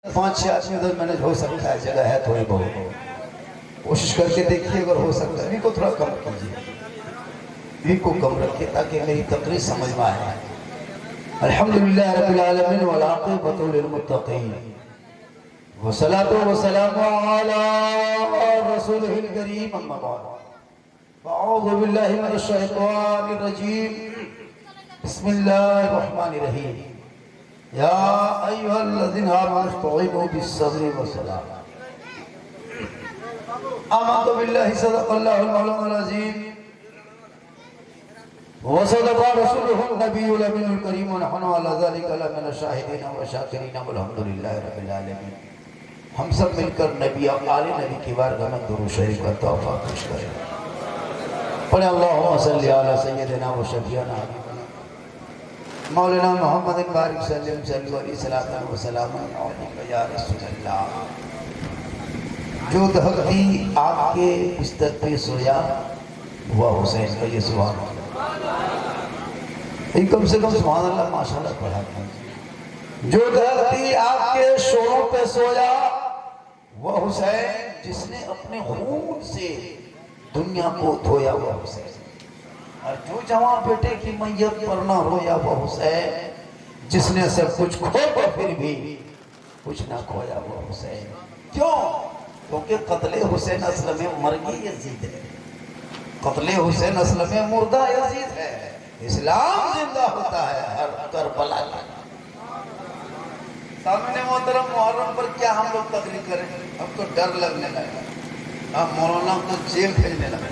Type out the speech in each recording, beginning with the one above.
5-6 आदमी उधर मैनेज हो सकता है, जगह है थोड़ी बहुत, कोशिश करके देखिए अगर हो सकता है। इन्हीं को थोड़ा कम कीजिए, इन्हीं को कम रखिए ताकि मेरी तकरीर समझ में आए। अल्हम्दुलिल्लाह रब्बिल आलमीन वल आक़िबतु लिल मुत्तक़ीन वस्सलातु वस्सलामु अला रसूलिहिल करीम अम्मा बाद। अऊज़ु बिल्लाहि मिनश शैतानिर रजीम। बिस्मिल्लाहिर रहमानिर रहीम। या अय्युहल्लज़ीना आमनू इस्तईनु बिस्सब्रि वस्सलाम। आमन्तु बिल्लाहि सदक़ल्लाहुल मौलानाल अज़ीम व सदक़ रसूलुहुन नबियुल अमीनुल करीम व नहनु अला ज़ालिका लमिनश शाहिदीन व शाकिरीन वल्हम्दुलिल्लाहि रब्बिल आलमीन। हम सब मिलकर नबी और आले नबी की बारगाह में दुरूद शरीफ का तोहफा पेश करें। पढ़े अल्लाहुम्मा सल्लि अला सय्यिदिना व शफीअना मौलाना मोहम्मद बारिक सल्लल्लाहु अलैहि वसल्लम या रसूलल्लाह। जो दहकती आपके बिस्तर पे सोया हुआ हुसैन का ये सुभान अल्लाह, कम से कम सुभान अल्लाह माशाअल्लाह पढ़ा। जो दहकती आपके शोरों पे सोया वह हुसैन जिसने अपने खून से दुनिया को धोया हुआ हुसैन। और जो जवान बेटे की मैयत पर न रोया वो हुसैन जिसने सब कुछ खोया फिर भी कुछ ना खोया वो हुसैन। क्यों? क्योंकि कत्ले हुसैन असल में मरगी यजीद है, कत्ले हुसैन असल में मुर्दा यजीद है। इस्लाम जिंदा होता है हर करबला का। सामने मोहतरम मुहर्रम पर क्या हम लोग तकरीर करें? हमको डर लगने लगा, अब मौलाना को जेल भेजने लगा।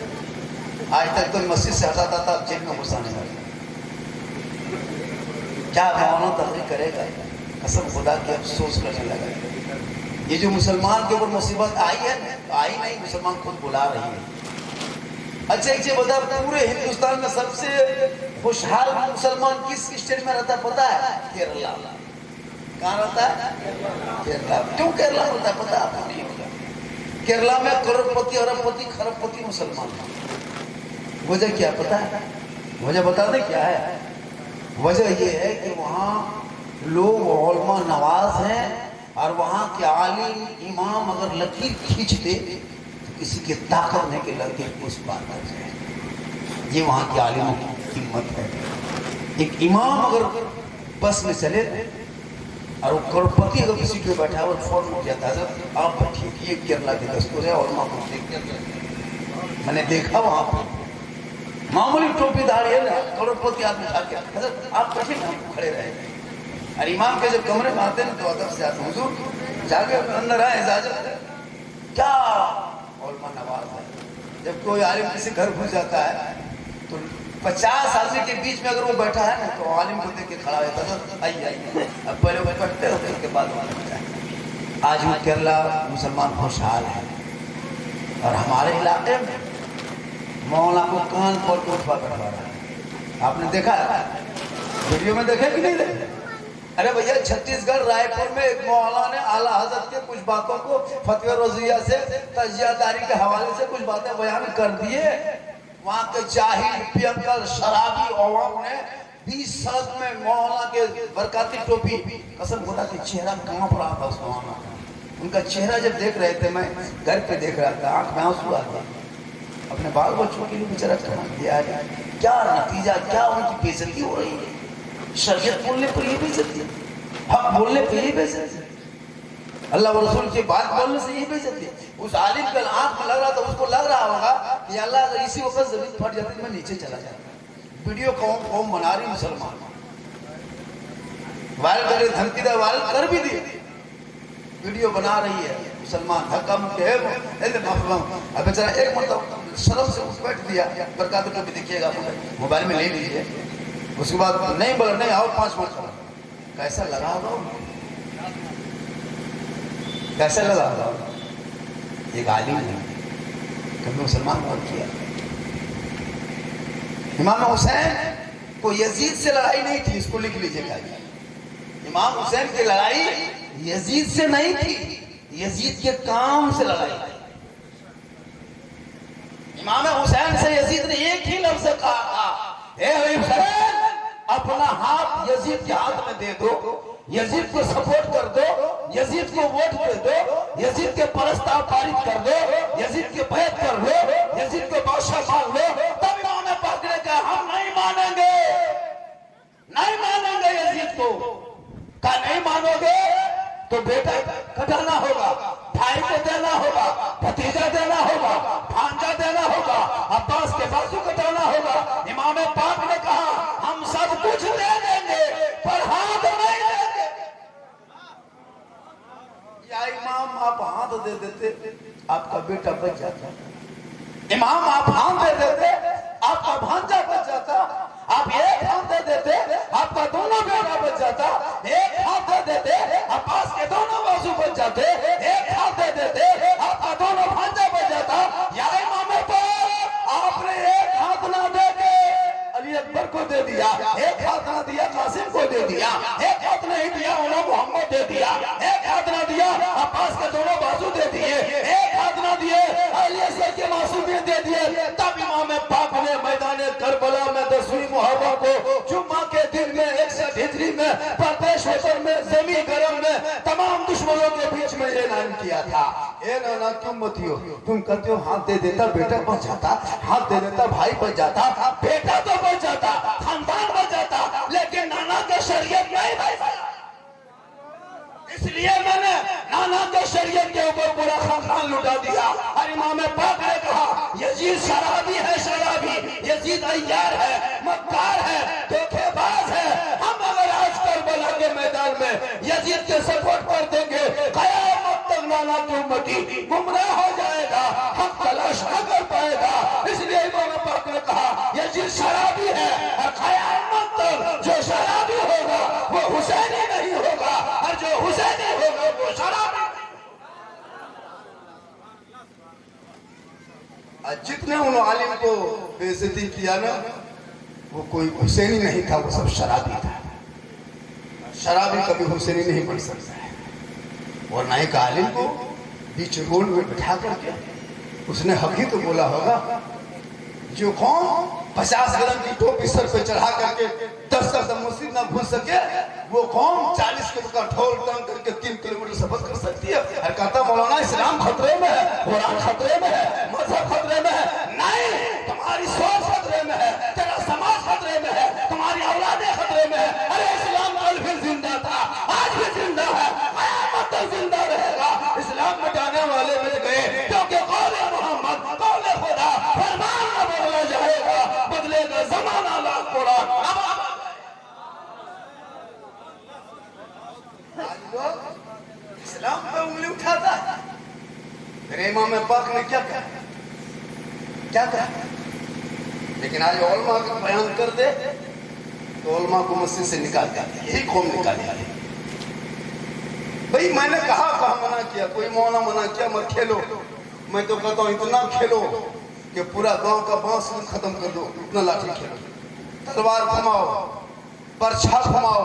आज तक तो मस्जिद से हटाता था, जेल में घुसाने लगा। क्या मौलाना तकरीर करेगा? कसम खुदा की अफसोस करने लगा। ये जो मुसलमान के ऊपर मुसीबत आई है ना, आई नहीं, मुसलमान खुद बुला रही है। अच्छा एक चीज बता, पूरे हिंदुस्तान में सबसे खुशहाल मुसलमान किस स्टेट में रहता है पता है? केरला। कहाँ रहता है? केरला। क्यों केरला में रहता है पता आपको? नहीं होगा। केरला में करोड़पति अरबपति खरबपति मुसलमान। वजह क्या पता है? वजह बता दें क्या है? वजह ये है कि वहाँ लोग उलमा नवाज हैं और वहाँ के आलिम इमाम अगर लकीर खींचते तो किसी के ताकत नहीं के लगे उस बात कर जाए। ये वहाँ के आलिमों की हिम्मत है। एक इमाम अगर बस में चले और वो करोड़पति अगर किसी पे बैठा और फौरन उठ जाता है, आप बैठिए, ये केरला के दस्तूर है। उलमा को मैंने देखा वहाँ पर मामूली टोपीदार है ना, करोड़पति आदमी जाके आप बैठे ना, खड़े रहे। और इमाम के जब कमरे में आते हैं तो अदब से आते, हुजूर जाके अंदर आए, इजाजत। क्या उलमा नवाज है। जब कोई आलिम किसी घर घुस जाता है तो 50 आदमी के बीच में अगर वो बैठा है ना तो आलिम को देख के खड़ा रहता है, आइए। अब पहले वो बैठते रहते, उसके बाद आज वो केरला मुसलमान खुशहाल है। और हमारे इलाके में मौलाना को कान पर उठवा बैठवा रहा है। आपने देखा है? वीडियो में देखे कि नहीं देखे? अरे भैया, छत्तीसगढ़ रायपुर में एक मौलाना ने आला हजरत के कुछ बातों को फतवा रोजिया से तजियादारी के हवाले से कुछ बातें बयान कर दिए। वहां के जाहिल पियंकल शराबी अवाम ने 20 सड़क में मौलाना के बरकाती टोपी, कसम खुदा के चेहरा कांप रहा था उस मौलाना का। उनका चेहरा जब देख रहे थे, मैं घर पे देख रहा था, आंख में आंसू आ गया। अपने बाल बच्चों के लिए बेचारा कमा दिया है। क्या नतीजा, क्या उनकी बेइज्जती हो रही है। शरीयत बोलने पर ये बेइज्जती, हक बोलने पर ये बेइज्जती, अल्लाह और रसूल की बात बोलने से ये बेइज्जती। उस आलिम का आंख में लग रहा था, उसको लग रहा होगा कि अल्लाह अगर इसी वक्त जमीन फट जाती मैं नीचे चला जाता। वीडियो कौम बना रही मुसलमान, वायरल कर, धमकीदार वायरल कर भी दी, वीडियो बना रही है मुसलमान। धक्का मुक्के अब बेचारा एक मतलब शर्म से उठ बैठ दिया। बरकात को भी देखिएगा, मोबाइल में ले लीजिए। उसके बाद नहीं बोला, नहीं आओ 5 मिनट। कैसा लगा होगा? कैसा लगा होगा? एक आलिम ने कभी मुसलमान मौत किया। इमाम हुसैन को यजीद से लड़ाई नहीं थी, इसको लिख लीजिएगा। इमाम हुसैन की लड़ाई यजीद से नहीं थी, यजीद के काम से लड़ाई। इमाम हुसैन से यजीद ने एक ही लफ्ज कहा था, ए हुसैन अपना हाथ यजीद के हाथ में दे दो, यजीद को सपोर्ट कर दो, यजीद को वोट दे दो, यजीद के प्रस्ताव पारित कर दो, यजीद के बैत कर लो, यजीद को बादशाह मान लो, तब इमाम पाक ने कहा हम नहीं मानेंगे, नहीं मानेंगे यजीद को। कहा नहीं मानोगे तो बेटा कटाना होगा, भाई को देना होगा, भतीजा देना होगा, भांजा देना होगा, अब्बास के बाजू कटाना होगा। इमाम पाक ने कहा हम सब कुछ ले लेंगे पर हाथ नहीं लेंगे। या इमाम आप हाथ दे देते आपका बेटा बच जाता, इमाम आप हाथ दे देते आपका भांजा बच जाता, आप एक हाथ दे देते आपका दोनों बेटा बच जाता, एक हाथ दे देते अब्बास के दोनों बाजू बच जाते, एक हाथ दे देते आपका दोनों भांजा बच जाता। या इमाम पाक आपने एक हाथ ना दे के अली अकबर को दे दिया, एक हाथ ना दिया कासिम को दे दिया, एक हाथ नहीं दिया उन्हें मोहम्मद दे दिया, एक हाथ ना दिया अब्बास के दोनों बाजू दे दिए, एक हाथ ना दिए अली असगर के मासूमियत दे दिए। तब इमाम पाक ने मैदान करबला में 10वीं मुहर्रम को जुम्मा के दिन में 61 हिजरी में परदेशोतर में जमी गरम में तमाम दुश्मनों के बीच में ऐलान किया था, ए नाना तुम मत हो, तुम कहते हो हाथ दे देता बेटा बच जाता, हाथ दे देता भाई बच जाता, बेटा तो बच जाता, खानदान बच जाता, लेकिन नाना के शरीयत नहीं बचा। इसलिए मैंने नाना के शरीयत के ऊपर पूरा खानदान लुटा दिया। और इमाम पाक ने कहा यजीद शराबी है, शराबी, यजीद अय्यार है, मक्कार है, धोखेबाज है। हम अगर आज करबला के मैदान में यजीद के सपोर्ट कर देंगे कयामत तक नाना की उम्मती गुमराह हो जाएगा, हम तलाश न कर पाएगा। इसलिए इमाम पाक ने कहा यजीद शराबी है और कयामत तक जो शराबी होगा वो हुसैनी नहीं होगा और जो हुसैनी होगा वो शराबी। जितने उन आलिम को बेइज्जती किया ना वो कोई हुसैनी नहीं था, वो सब शराबी था। शराबी कभी हुसैनी नहीं बन सकता है। और ना एक आलिम को बीच रोड में बिठा करके उसने हक ही तो बोला होगा, जो कौन 50 ग्राम की टोपी सर पे चढ़ा करके 10 कदम मस्जिद ना घुस सके, वो कौन 40 किलो का ढोल टांग करके 3 किलोमीटर सफर कर सकती है। और कहता मौलाना इस्लाम खतरे में है, कुरान खतरे में है, मजहब खतरे में है। नहीं, तुम्हारी सोच खतरे में है, तेरा समाज खतरे में है, तुम्हारी औलादें खतरे में है। अरे इस्लाम कल भी जिंदा था, आज भी जिंदा है, कयामत तक जिंदा रहेगा। इस्लाम मिटाने वाले मिल गए क्योंकि कौले मोहम्मद, कौले खुदा, फरमान न बदला जाएगा, बदलेगा जमाना लाख कुरान। इस्लाम पे उंगली उठाता है। मेरे इमाम पाक ने क्या कहा, क्या कहा? लेकिन आज उलमा का बयान कर दे तो उलमा को मस्जिद से निकाल दिया, यही कौम निकाल दिया। भाई मैंने कहा मना किया, कोई मौना मना किया मत खेलो। मैं तो कहता हूँ इतना खेलो कि पूरा गांव का बांस खत्म कर दो, इतना लाठी खेलो, तलवार घुमाओ, बर्छा घुमाओ,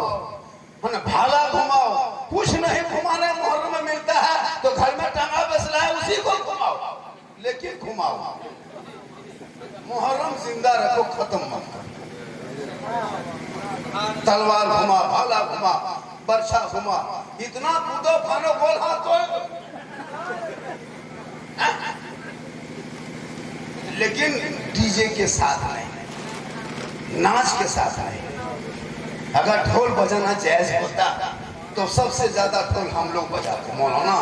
भाला घुमाओ, कुछ नहीं घुमाने मुहर्रम में मिलता है तो घर में टंगा बसला है उसी को घुमाओ, लेकिन घुमाओ। मुहर्रम जिंदा रखो, खत्म मत करो। तलवार घुमा, भाला घुमा, बर्छा घुमा, इतना कूदो फानो बोल हाथ तो, लेकिन डीजे के साथ नहीं, नाच के साथ नहीं। अगर ढोल बजाना जायज होता तो सबसे ज्यादा ढोल हम लोग बजाते। मौलाना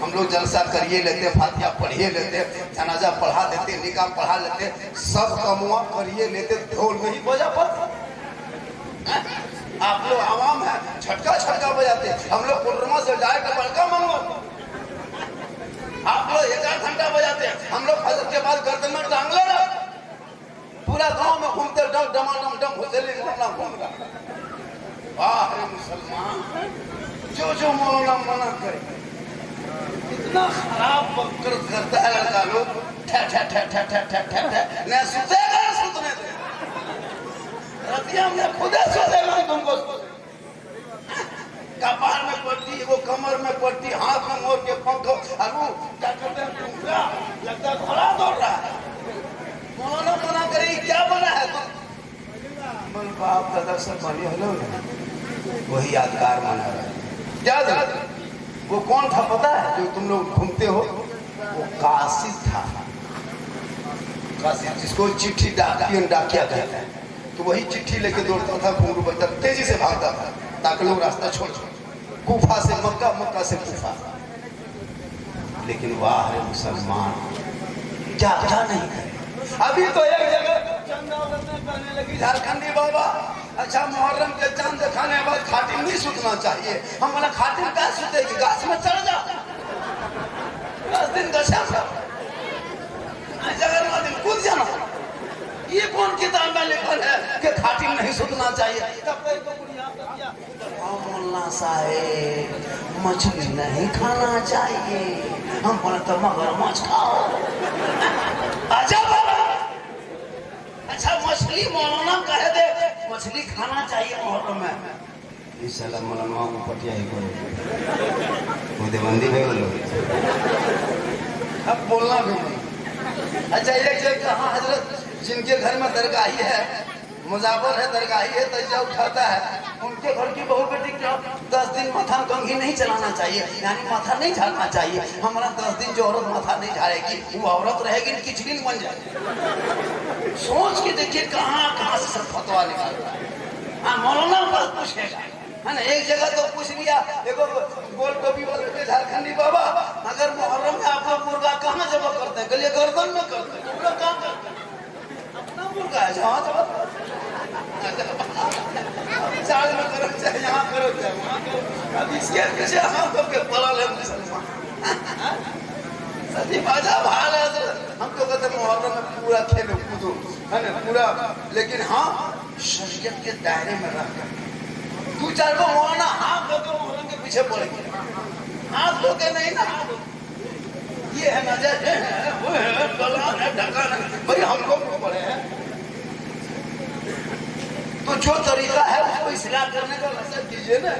हम लोग जलसा करिए लेते, फातिहा पढ़िए लेते, जनाजा पढ़ा देते, निकाह पढ़ा लेते, सब कमुआ करिए लेते, ढोल नहीं बजा पाते। आप लोग आवाम है, झटका झटका बजाते, हम लोग कुर्रमा से डायरेक्ट बड़का मंगो। आप लोग 1 घंटा बजाते, हम लोग फजर के बाद गर्दन में टांग ले रहे, पूरा गांव में घूमते डम डमाडम डम हुसैनी घूमना घूम रहा। वाह रे मुसलमान, जो जो मौलाना मना करे, इतना खराब बकर करता है लड़का लोग, ठह ठह ठह ठह ठह ठह ठह ठह न सुतेगा न सुतने दे, रतिया में खुदे सुतेगा तुमको। कपार में पट्टी, वो कमर में पट्टी, हाथ में मोर के पंख, और वो क्या करते हैं टूटा, लगता है घोड़ा दौड़ रहा है। मौलाना मना करे क्या बना है तुम? बोल बाप दादा सब बने हेलो वही यादगार मना रहा है। याद वो कौन था पता है जो तुम लोग घूमते हो? वो काशिद था। काशिद जिसको चिट्ठी डाकिया कहते हैं। तो वही चिट्ठी लेके दौड़ता था, घुंघरू बजता तेजी से भागता था ताकि लोग रास्ता छोड़ कूफा से मक्का, मक्का से कूफा। लेकिन वाह रे मुसलमान, क्या क्या नहीं करे। अभी तो एक जगह चंदा कहने लगी झारखंडी बाबा, अच्छा मुहर्रम के चांद दिखाने के बाद खाटिम नहीं सूतना चाहिए। हम बोला खाटिम क्या सूतेगी, गाछ में चढ़ जा 10 दिन गछा जगन्नाथ दिन कूद जाना। ये कौन किताब में लिखल है कि खाटिम नहीं सूतना चाहिए? मोल्ला साहेब मछली नहीं खाना चाहिए। हम बोले तो मगरमच्छ खाओ। अच्छा अच्छा मछली मौलाना कह दे मछली खाना चाहिए मुहर्रम में। इस साल मौलाना को पटिया ही कोई वो देवंदी में बोलो अब बोलना भी नहीं। अच्छा ये कहाँ हजरत जिनके घर में दरगाही है, मुजाफर है, दरगाही है, तजिया उठाता है, उनके घर की बहू बेटी क्या 10 दिन माथा कंघी नहीं चलाना चाहिए, यानी माथा नहीं झाड़ना चाहिए। हमारा 10 दिन जो औरत माथा नहीं झाड़ेगी वो औरत रहेगी, किचड़ी बन जाएगी। सोच के देखिए कहाँ कहाँ से सब फतवा निकालता है। हाँ मौलाना बस पूछेगा है ना। एक जगह तो पूछ लिया देखो गोल टोपी वाले के झारखंडी बाबा, अगर मुहर्रम में आप लोग मुर्गा कहाँ जमा करते हैं? गले गर्दन में करते हैं। तुम लोग कहाँ करते हैं? अपना मुर्गा है जहाँ जमा चाल में करो चाहे यहाँ करो चाहे वहाँ करो। अब इसके पीछे हम लोग के पड़ल है मुसलमान। सभी बाजा भाल है। हम तो कहते मुहर्रम में पूरा खेलो कूदो है ना पूरा, लेकिन हाँ शरीयत के दायरे में रह कर 2-4 को मौलाना हाथ धो के मुहर्रम के पीछे पड़ेंगे। हाथ धो के नहीं ना, ये है नजर है वो है गलान है ढक्कन है, भाई हम लोग को पड़े हैं। तो जो तरीका है उसको इस्लाह करने का वैसा कीजिए ना।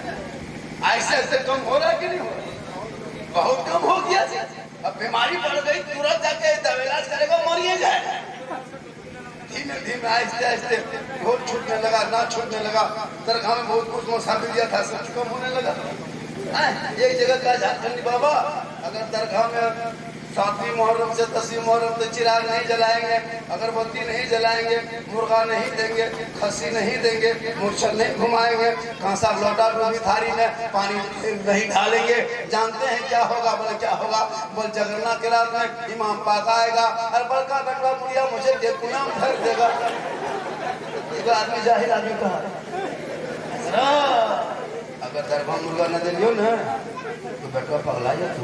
ऐसे ऐसे कम हो रहा है कि नहीं हो रहा? बहुत कम हो गया। अब बीमारी बढ़ गई तुरंत जाके दवाइलाज करेगा मरिए जाए। धीमे धीमे आहिस्ते आहिस्ते बहुत छूटने लगा, ना छूटने लगा। दरगाह में बहुत कुछ मुसाफिर दिया था, सब कम होने लगा। एक जगह का झारखंडी बाबा अगर दरगाह में 7वीं मुहर्रम से 10वीं मुहर्रम तक चिराग नहीं जलाएंगे, अगरबत्ती नहीं जलाएंगे, मुर्गा नहीं देंगे, खस्सी नहीं देंगे, मूर्छल नहीं घुमाएंगे, कांसा लोटा डूबी थारी में पानी नहीं डालेंगे, जानते हैं क्या होगा? बोले क्या होगा? बोल जगन्नाथ के रात में इमाम पाक आएगा और बड़का बड़का बुढ़िया मुझे देखुनाम धर देगा। आदमी जाहिर आदमी कहा अगर दरबार मुर्गा न दिलियो ना तो बेटा पगला जा तू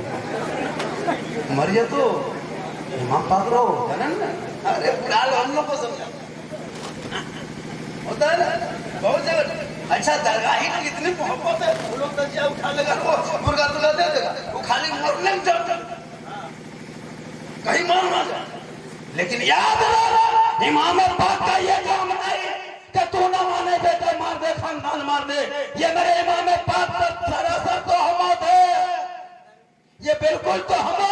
मर जा तो इमाम पाक रहो जाना ना। अरे बुला लो हम लोग को समझा होता है ना बहुत जगह। अच्छा दरगाही में इतनी मोहब्बत है वो लोग तजिया उठा लेगा वो मुर्गा तुला दे देगा, वो खाली मरने में चल कहीं मर ना जाए। लेकिन याद रख इमाम पाक का ये काम नहीं कि तू ना माने बेटे मार दे खानदान मार दे। ये मेरे इमाम पाक पर सरासर तो हमत है, ये बिल्कुल तो हमत।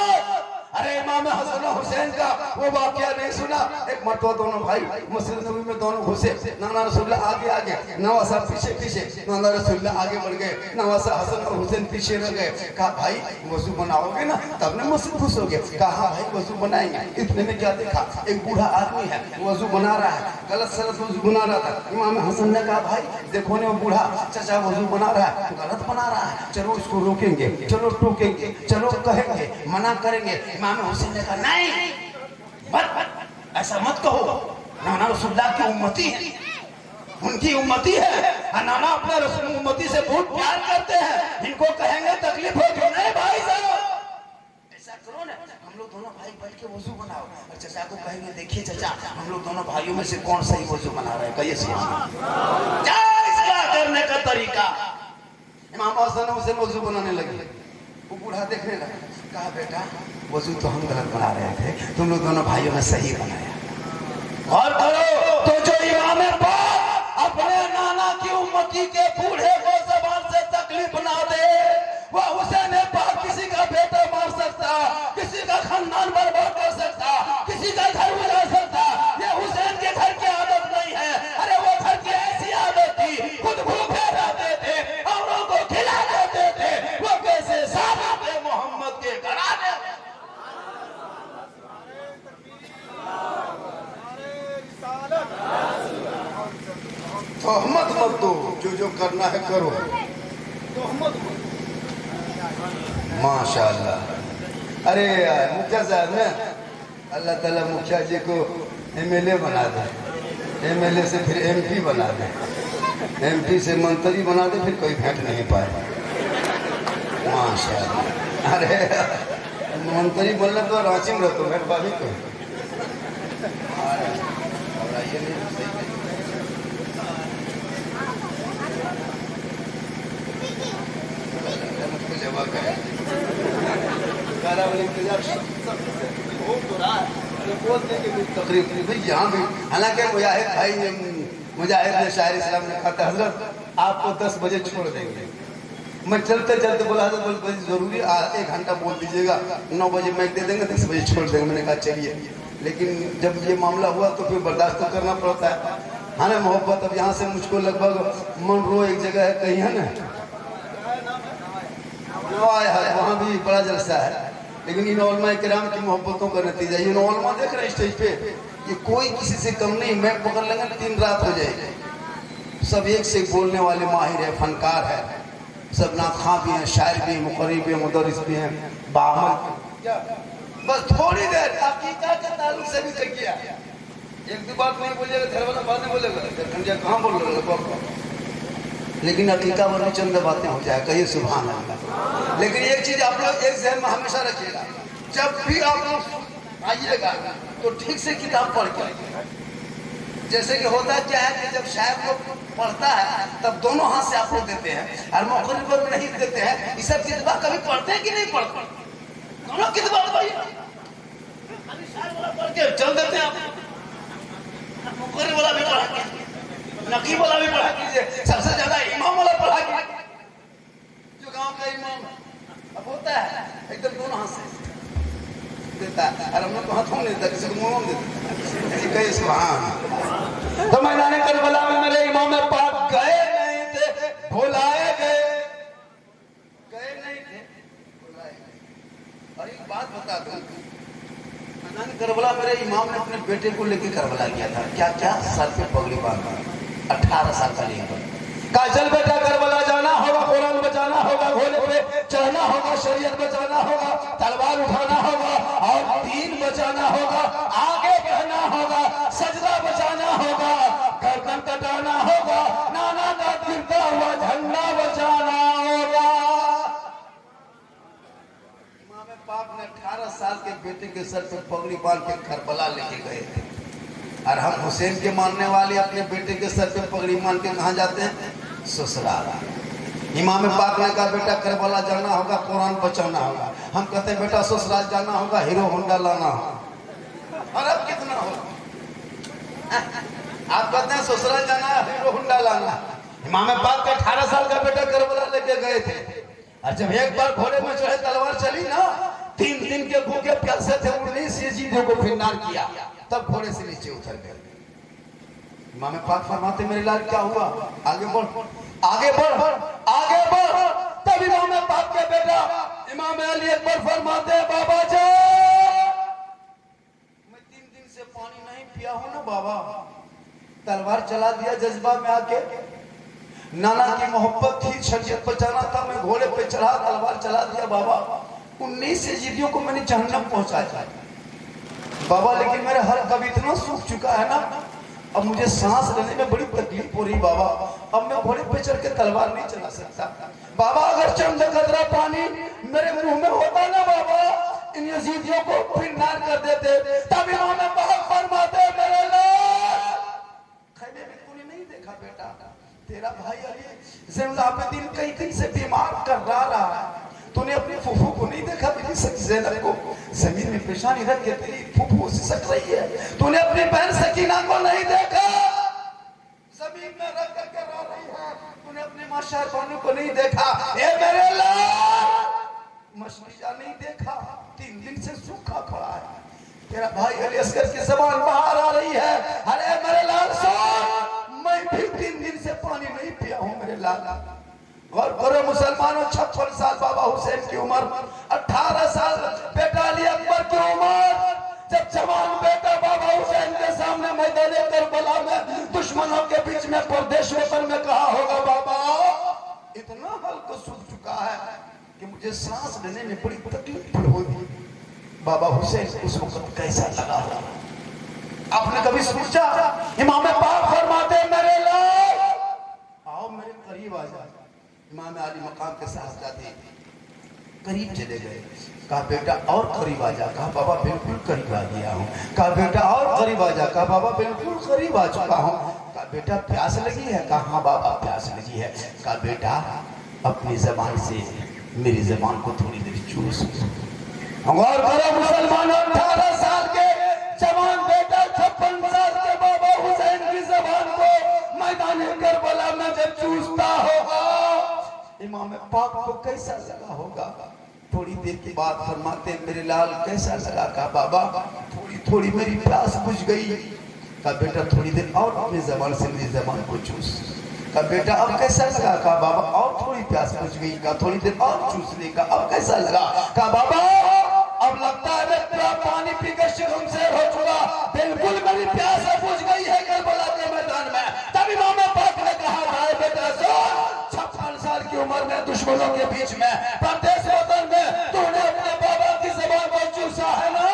अरे इमाम हसन हुसैन का वो वाकया नहीं सुना? एक मरतबा दोनों भाई मस्जिद नबी में दोनों घुसे, नाना रसूलुल्लाह आगे आगे, नवासा पीछे पीछे, नाना रसूलुल्लाह आगे बढ़ गए, नवासा हसन और हुसैन पीछे रह गए। कहा भाई वजू बनाओगे ना तब ना मस्जिद घुसोगे? कहा भाई वजू बनाएंगे। इतने में क्या देखा एक बूढ़ा आदमी है वजू बना रहा है, गलत सलत वजू बना रहा था। इमाम हसन ने कहा भाई देखो ने वो बूढ़ा चाचा वजू बना रहा है, गलत बना रहा है, चलो इसको रोकेंगे, चलो टोकेंगे, चलो कहेंगे, मना करेंगे। इमाम हुसैन ने कहा नहीं मत ऐसा मत कहो, नाना रसूलुल्लाह की उम्मती है, उनकी उम्मती है, नाना अपने रसूल उम्मती से बहुत प्यार करते हैं, इनको कहेंगे तकलीफ होगी। नहीं भाई साहब ऐसा करो ना, हम लोग दोनों भाई बैठ के वजू बनाओ और चाचा को कहेंगे देखिए चाचा हम लोग दोनों भाइयों में से कौन सही वजू बना रहे हैं, कहिए क्या इसका करने का तरीका। इमाम हसन हुसैन वजू बनाने लगे, वो बूढ़ा देखने लगा, कहा बेटा वजू तो हम गलत बना रहे थे, तुम लोग दोनों भाइयों ने सही बनाया। और करो तो जो इमाम पाक अपने नाना की उम्मती के बूढ़े को ज़बान से तकलीफ ना दे, वह हुसैन पाक किसी का बेटा मार सकता, किसी का खानदान बर्बाद कर सकता, किसी का घर उजाड़ सकता। ये हुसैन के घर की आदत नहीं है। अरे वो घर की मोहम्मद के घराने। तोहमत मत दो, जो करना है करो। माशाअल्लाह। अरे यार मुखिया साहब ने अल्लाह ताला मुखिया जी को एमएलए बना दे, एमएलए से फिर एमपी बना दे, एमपी से मंत्री बना दे, फिर कोई भेंट नहीं पाए। माशाअल्लाह। अरे मंत्री बोलने तो रांची में रहते भेंट पाभी को। यहाँ भी हालांकि मुजाहिद भाई मुजाहिद ने शायर इस्लाम ने कहा था हजरत आपको 10 बजे छोड़ देंगे। मैं चलते चलते बोला तो बोल जरूरी 1 घंटा बोल दीजिएगा, 9 बजे मैं दे देंगे, 10 बजे छोड़ देंगे। मैंने कहा चलिए, लेकिन जब ये मामला हुआ तो फिर बर्दाश्त तो करना पड़ता है। हाँ ना मोहब्बत। अब यहाँ से मुझको लगभग मनरो एक जगह है कहीं है ना, वहाँ भी बड़ा जलसा है। लेकिन इन उलमा किराम की मोहब्बतों का नतीजा ये उलमा देख रहे हैं स्टेज पे, ये कोई किसी से कम नहीं। मैं पकड़ लेंगे 3 रात हो जाएगी। सब एक से बोलने वाले माहिर है, फनकार है, सब नाख़्वां भी हैं, शायर भी, मुक़र्रिर भी, मुदर्रिस भी हैं, बाअमल। बस थोड़ी देर हकीकत के ताल्लुक से भी कहिए। 1-2 बात नहीं बोलिएगा, घर वाला बात नहीं बोलेगा, कहाँ बोल रहे, लेकिन हकीकत में चंद बातें हो जाए, कहिए सुभान अल्लाह। लेकिन एक चीज आप लोग एक ज़हन में हमेशा रखिएगा, जब भी आप लोग आइएगा तो ठीक से किताब पढ़ के। जैसे कि होता क्या है कि जब शायर लोग पढ़ता है तब दोनों हाथ से आप लोग देते हैं और मुक़र्रिर पर नहीं देते हैं। ये सब किताब कभी पढ़ते हैं कि नहीं पढ़ते? दोनों किताब पढ़िए, शायर वाला पढ़ के चल देते हैं आप, मुक़र्रिर वाला भी पढ़ा के, नकीब वाला भी पढ़ा कीजिए, सबसे ज्यादा इमाम वाला पढ़ा कीजिए, जो गांव का इमाम अब होता है एकदम दोनों हाथ से देता है। और हम लोग को हाथों नहीं देता, किसी को मुंह में देता। कहीं सुभान। तो मैदान करबला में मेरे इमाम पाक गए नहीं थे, भुलाए गए, गए नहीं थे, भुलाए गए। और एक बात बता दूं, मैदान करबला मेरे इमाम ने अपने बेटे को लेके करबला किया था। क्या क्या? सर पे पगड़ी बांधा, 18 साल का लेकर कहा चल बेटा करबला जाना होगा, कुरान बचाना होगा, घोड़े पे चढ़ना होगा, शरीयत बचाना होगा, तलवार उठाना होगा और दीन बचाना होगा, आगे बढ़ना होगा, सजदा बचाना होगा, गर्दन कटाना होगा, नाना का गिरता हुआ झंडा बचाना होगा। इमाम पाक ने 18 साल के बेटे के सर पे पगड़ी बांध के करबला लेके गए थे। और हम हुसैन के मानने वाले अपने बेटे के सर पे पगड़ी मान के कहाँ जाते हैं? ससुराल। इमाम पाक ने कहा बेटा करबला जाना होगा, कुरान बचाना होगा। हम कहते हैं बेटा ससुराल जाना होगा, हीरो होंडा लाना होगा। और अब कितना हो? आप कहते हैं ससुराल जाना है, हीरो होंडा लाना। इमाम पाक का 18 साल का बेटा करबला लेके गए थे। और जब एक बार घोड़े में चढ़े, तलवार चली ना, 3 दिन के भूखे प्यासे थे, 19 यजीदियों को फिरनार किया, तब घोड़े से नीचे उतर गए। इमाम पाक फरमाते मेरे लाल क्या हुआ? आगे बढ़, आगे बढ़, आगे बढ़। तब इमाम पाक के बेटा इमाम अली अकबर फरमाते बाबा जी मैं 3 दिन से पानी नहीं पिया हूं ना बाबा। तलवार चला दिया जज्बा में आके, नाना की मोहब्बत थी, शरीयत बचाना था, मैं घोड़े पे चढ़ा, तलवार चला दिया बाबा। 19 यजीदियों को मैंने जहन्नम पहुंचाया बाबा। लेकिन मेरा हर कभी इतना सूख चुका है ना, अब मुझे सांस लेने में बड़ी तकलीफ हो रही बाबा। अब मैं घोड़े पे चढ़ के तलवार नहीं चला सकता बाबा। अगर चंद कतरा पानी मेरे मुंह में होता ना बाबा, इन यजीदियों को फिरनार कर देते। तब इमाम पाक फरमाते मेरे लाल खैमे में तूने नहीं देखा बेटा, तेरा भाई अली ज़ैनुल आबिदीन कई दिन से बीमार कर रहा है। तूने अपनी फूफू को नहीं देखा, मेरी ज़ैनब को जमीन में पेशानी रख के तेरी फूफू सिसक रही है। तूने अपनी बहन सकीना को नहीं देखा, जमीन में रख के रो रही है। तूने अपने मां शहरबानू को नहीं देखा। ए मेरे लाल मछलियां नहीं देखा, 3 दिन से सूखा खड़ा है। तेरा भाई अली असगर की ज़बान बाहर आ रही है। अरे मेरे लाल सुन, मैं भी 3 दिन से पानी नहीं पिया हूं मेरे लाल। और करो मुसलमानों, 56 साल बाबा हुसैन की उम्र, 18 साल बेटा अली अकबर की उम्र। जब जवान बेटा बाबा हुसैन के सामने मैदान करबला में दुश्मनों के बीच में परदेश वतन में कहा होगा, बाबा इतना हल्का सूख चुका है कि मुझे सांस लेने में बड़ी तकलीफ होगी। बाबा हुसैन उस वक्त कैसा लगा होगा? आपने कभी सोचा? इमाम पाक फरमाते मेरे लाल आओ मेरे करीब आ जाओ। इमाम अली मकाम के साथ जाते करीब चले गए। कहा बेटा और करीब आ जा। कहा बाबा बिल्कुल करीब आ गया हूँ। कहा बेटा और करीब आ जा। कहा बाबा बिल्कुल करीब आ चुका हूँ। कहा बेटा प्यास लगी है? कहा हाँ बाबा प्यास लगी है। कहा बेटा अपनी जबान से मेरी जबान को थोड़ी देर चूस। और बड़े मुसलमानों, 18 साल के जवान बेटा 56 साल के बाबा हुसैन की जबान को मैदान करबला में जब चूसता होगा, इमाम पाक को कैसा लगा होगा? थोड़ी देर के बाद फरमाते मेरे लाल कैसा लगा? कहा बाबा थोड़ी थोड़ी मेरी प्यास बुझ गई। कहा बेटा थोड़ी देर और अपनी जबान से मेरी जबान को चूस। कहा बेटा अब कैसा लगा? कहा बाबा और थोड़ी प्यास बुझ गई। कहा थोड़ी देर और चूसने का। अब कैसा लगा? कहा बाबा अब लगता है मैं पूरा पानी पी के शर्मशेर हो चुका, बिल्कुल मेरी प्यास बुझ गई है करबला के मैदान में। तब इमाम पाक ने कहा भाई बेटा सुन, 56 साल की उम्र में दुश्मनों के बीच में परदेश वतन में तूने अपने बाबा की ज़बान को चूसा है ना?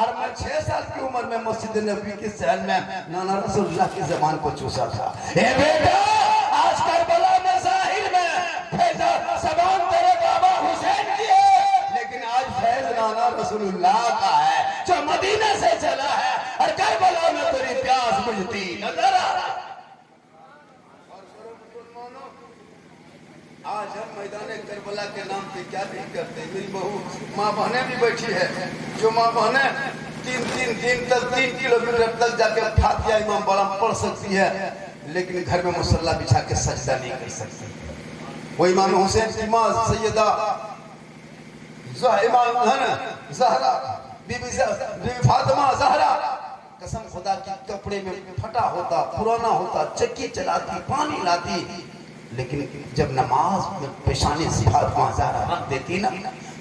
और मैं 6 साल की उम्र में मस्जिद नबी के सहन में नाना रसूलुल्लाह की ज़बान को चूसा था। ए बेटा आज करबला में जाहिर में भेजा ज़बान तेरे बाबा हुसैन की है, लेकिन आज फैज नाना रसूलुल्लाह का है जो मदीना से चला है। और करबला में तेरी प्यास बुझती नजर आ रहा। आज हम मैदान करबला के नाम पे क्या नहीं करते। मेरी बहू माँ बहनें भी बैठी है, जो माँ बहनें 3 दिन तक 3 किलोमीटर तक जाके फातिहा इमाम बड़ा पढ़ सकती है, लेकिन घर में मुसल्ला बिछा के सजदा नहीं कर सकती। वो इमाम हुसैन की माँ सैयदा ज़हरा बीबी फातिमा ज़हरा कसम खुदा की कपड़े में फटा होता, पुराना होता, चक्की चलाती, पानी लाती, लेकिन जब नमाज में पेशानी से फातिमा ज़हरा रख देती ना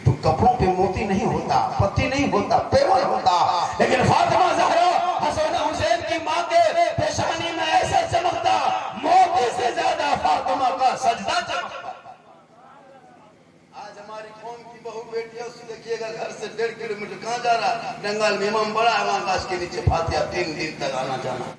तो कपड़ों पे मोती नहीं होता, पत्ती नहीं होता, पेवर होता, लेकिन फातिमा ज़हरा हसन हुसैन की माँ के पेशानी में ऐसा चमकता, मोती से ज्यादा फातिमा का सजदा चमकता। आज हमारी कौम की बहू बेटियां उससे देखिएगा घर से 1.5 किलोमीटर कहाँ जा रहा, जंगल में इमाम बड़ा है वहां गाछ के नीचे फातिहा 3 दिन तक आना जाना।